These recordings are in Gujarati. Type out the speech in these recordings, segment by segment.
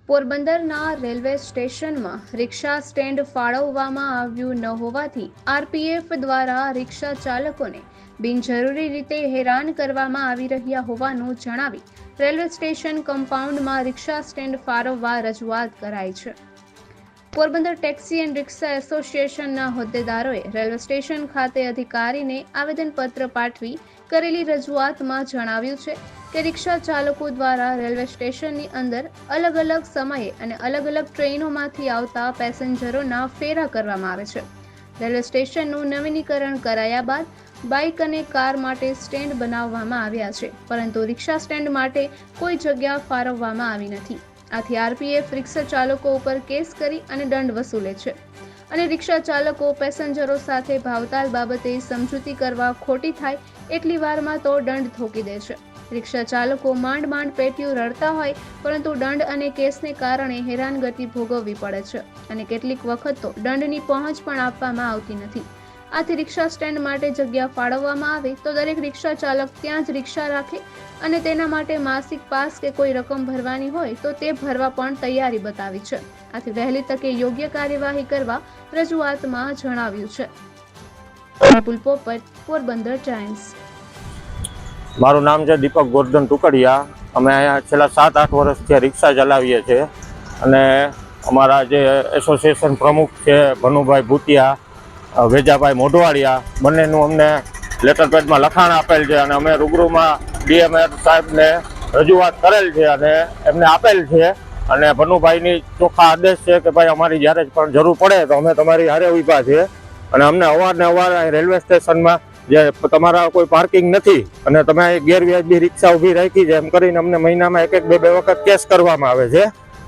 પોરબંદરના રેલવે સ્ટેશનમાં રિક્ષા સ્ટેન્ડ ફાળવવામાં આવ્યું ન હોવાથી આરપીએફ દ્વારા રિક્ષા ચાલકોને બિનજરૂરી રીતે હેરાન કરવામાં આવી રહ્યા હોવાનું જણાવી રેલવે સ્ટેશન કમ્પાઉન્ડમાં રિક્ષા સ્ટેન્ડ ફાળવવા રજૂઆત કરાઈ છે. પોરબંદર ટેક્સી એન્ડ રિક્ષા એસોસિએશનના હોદ્દેદારોએ રેલવે સ્ટેશન ખાતે અધિકારીને આવેદનપત્ર પાઠવી કરેલી રજૂઆતમાં જણાવ્યું છે કે રિક્ષા ચાલકો દ્વારા રેલવે સ્ટેશનની અંદર અલગ અલગ સમયે અને અલગ અલગ ટ્રેનોમાંથી આવતા પેસેન્જરોના ફેરા કરવામાં આવે છે. રેલવે સ્ટેશનનું નવીનીકરણ કરાયા બાદ બાઇક અને કાર માટે સ્ટેન્ડ બનાવવામાં આવ્યા છે, પરંતુ રિક્ષા સ્ટેન્ડ માટે કોઈ જગ્યા ફાળવવામાં આવી નથી. આથી આરપીએફ રિક્ષા ચાલકો ઉપર કેસ કરી અને દંડ વસૂલે છે અને રિક્ષા ચાલકો પેસેન્જરો સાથે ભાવતાલ બાબતે સમજૂતી કરવા ખોટી થાય એટલી વારમાં તો દંડ ઠોકી દે છે. રિક્ષા ચાલકો માંડ પેટીયું રડતા હોય, પરંતુ દંડ અને કેસને કારણે હેરાનગતિ ભોગવવી પડે છે અને કેટલીક વખત તો દંડની પહોંચ પણ આપવામાં આવતી નથી. આથી રિક્ષા સ્ટેન્ડ માટે જગ્યા ફાળવવામાં આવે તો દરેક રિક્ષા ચાલક ત્યાં જ રિક્ષા રાખે અને તેના માટે માસિક પાસ કે કોઈ રકમ ભરવાની હોય તો તે ભરવા પણ તૈયારી બતાવી છે. આથી વહેલી તકે યોગ્ય કાર્યવાહી કરવા રજૂઆતમાં જણાવ્યું છે. વિપુલ પોપટ, પોરબંદર ટાઈમ્સ. મારું નામ છે દીપક ગોરધન ટુકડિયા. અમે અહીંયા છેલ્લા 7-8 વર્ષથી રિક્ષા ચલાવીએ છીએ અને અમારા જે એસોસિએશન પ્રમુખ છે ભનુભાઈ ભૂતિયા, વેજાભાઈ મોઢવાડિયા, બંનેનું અમને લેટર પેડમાં લખાણ આપેલ છે અને અમે રૂબરૂમાં ડીએમઆર સાહેબને રજૂઆત કરેલ છે અને એમને આપેલ છે. અને ભનુભાઈની ચોખ્ખા આદેશ છે કે ભાઈ અમારી જ્યારે પણ જરૂર પડે તો અમે તમારી હારે ઊભા છે અને અમને અવારનવાર રેલવે સ્ટેશનમાં જે તમારા કોઈ પાર્કિંગ નથી અને તમે ગેરવ્યાજબી રિક્ષા ઊભી રાખી છે એમ કરીને અમને મહિનામાં 1-2 વખત કેસ કરવામાં આવે છે.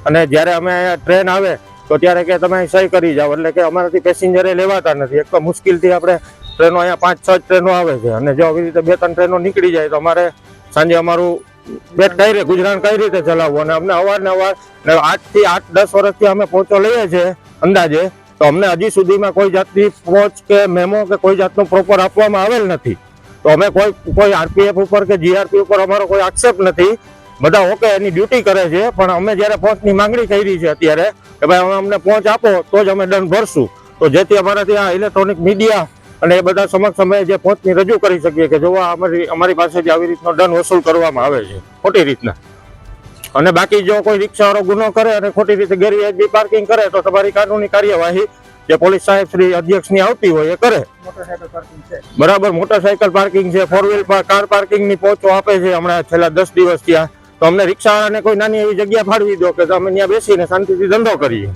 અને જ્યારે અમે ટ્રેન આવે તો ત્યારે કે તમે સહી કરી જાઓ, એટલે કે અમારાથી પેસેન્જરે લેવાતા નથી. એક તો મુશ્કેલથી આપણે ટ્રેનો અહીંયા 5-6 ટ્રેનો આવે છે અને જો આવી રીતે 2-3 ટ્રેનો નીકળી જાય તો અમારે સાંજે અમારું પેટ કઈ રીતે ગુજરાન કઈ રીતે ચલાવવું. અને અમને અવારનવાર 8થી 8-10 વર્ષથી અમે પહોંચો લઈએ છીએ અંદાજે, તો અમને હજી સુધીમાં કોઈ જાતની પહોંચ કે મેમો કે કોઈ જાતનું પ્રોપર આપવામાં આવેલ નથી. તો અમે કોઈ આરપીએફ ઉપર કે જીઆરપી ઉપર અમારો કોઈ આક્ષેપ નથી. બધા ઓકે એની ડ્યુટી કરે છે, પણ અમે જ્યારે પહોંચની માંગણી કરી છે અત્યારે કે ભાઈ અમને પહોંચ આપો તો જ અમે દંડ ભરશું, તો જેથી અમારા ત્યાં ઇલેક્ટ્રોનિક મીડિયા અને એ બધા સમક્ષ અમે જે પહોંચની રજૂ કરી શકીએ કે જો અમારી પાસેથી આવી રીતનો દંડ વસૂલ કરવામાં આવે છે ખોટી રીતના. અને બાકી જો કોઈ રિક્ષાવાળો ગુનો કરે અને ખોટી રીતે ગેરવ્યાજબી પાર્કિંગ કરે તો તમારી કાનૂની કાર્યવાહી જે પોલીસ સાહેબ શ્રી અધ્યક્ષની આવતી હોય એ કરે. બરાબર, મોટરસાયકલ પાર્કિંગ છે, 4 વ્હીલ કાર પાર્કિંગની પહોંચો આપે છે હમણાં છેલ્લા 10 દિવસ ત્યાં. તો અમને રિક્ષાવાળાને કોઈ નાની એવી જગ્યા ફાળવી દો કે અમે ત્યાં બેસીને શાંતિથી ધંધો કરીએ.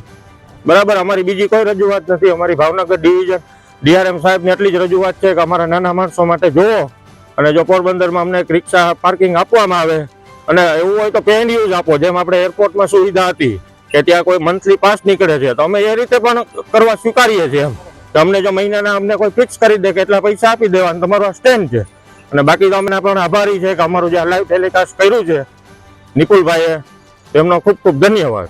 બરાબર, અમારી બીજી કોઈ રજૂઆત નથી. અમારી ભાવનગર ડિવિઝન ડીઆરએમ સાહેબને એટલી જ રજૂઆત છે કે અમારા નાના માણસો માટે જોવો અને જો પોરબંદરમાં અમને એક રિક્ષા પાર્કિંગ આપવામાં આવે અને એવું હોય તો પે એન્ડ યુઝ આપો, જેમ આપણે એરપોર્ટમાં સુવિધા હતી કે ત્યાં કોઈ મંથલી પાસ નીકળે છે તો અમે એ રીતે પણ કરવા સ્વીકારીએ છીએ. એમ તો અમને જો મહિનાના અમને કોઈ ફિક્સ કરી દે કે એટલા પૈસા આપી દેવા, તમારો આ સ્ટેન્ડ છે. અને બાકી તો અમને પણ આભારી છે કે અમારું જે લાઈવ ટેલિકાસ્ટ કર્યું છે નિપુલભાઈએ, તેમનો ખૂબ ખૂબ ધન્યવાદ.